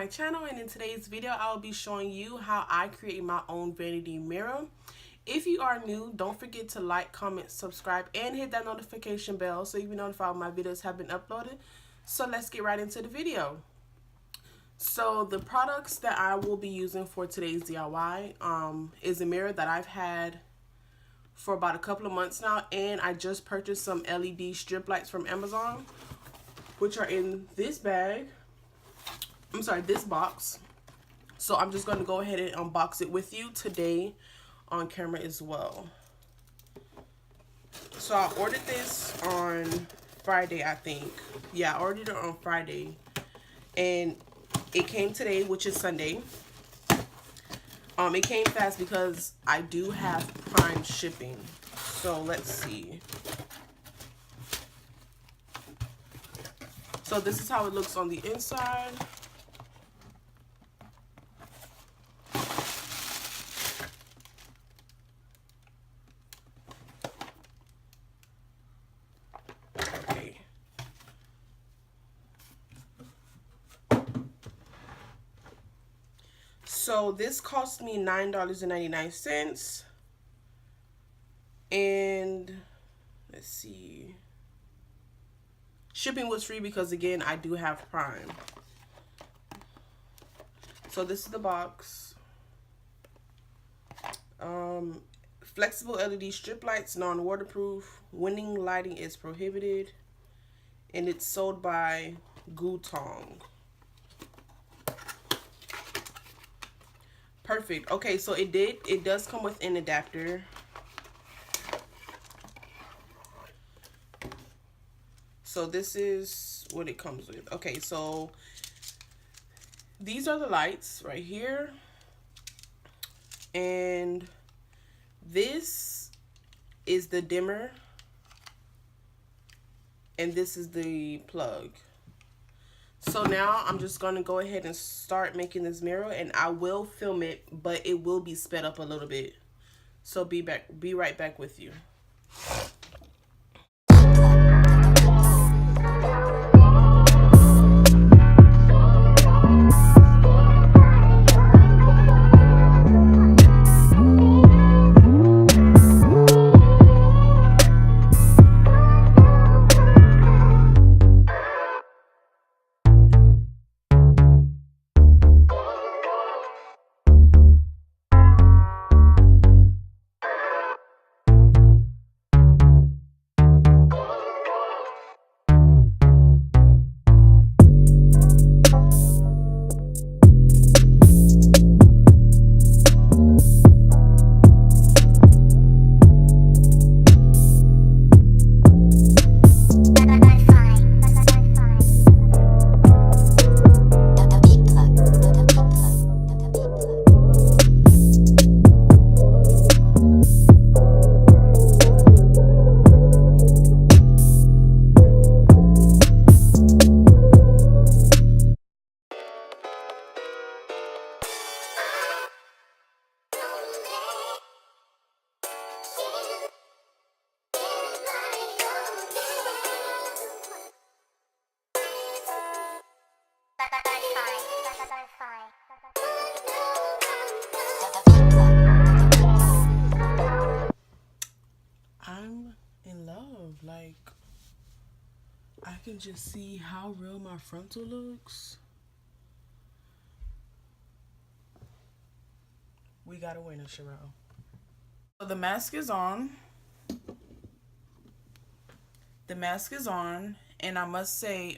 my channel, and in today's video I'll be showing you how I create my own vanity mirror. If you are new, don't forget to like, comment, subscribe, and hit that notification bell so you'll be notified when my videos have been uploaded. So let's get right into the video. So the products that I will be using for today's DIY is a mirror that I've had for about a couple of months now, and I just purchased some LED strip lights from Amazon, which are in this bag. This box. So I'm just going to go ahead and unbox it with you today on camera as well. So I ordered this on Friday, I think. Yeah, I ordered it on Friday, and it came today, which is Sunday. It came fast because I do have Prime shipping. So let's see. So this is how it looks on the inside. Okay. So this cost me $9.99. And let's see. Shipping was free because, again, I do have Prime. So this is the box. Flexible LED strip lights, non-waterproof. Winning lighting is prohibited. And it's sold by Gutong. Perfect. Okay, so it does come with an adapter. So this is what it comes with. Okay, so these are the lights right here. And this is the dimmer. And this is the plug. So now I'm just going to go ahead and start making this mirror, and I will film it, but it will be sped up a little bit. So be right back with you. I'm in love. Like, I can just see how real my frontal looks. We got a winner, Sherelle. So the mask is on. The mask is on, and I must say,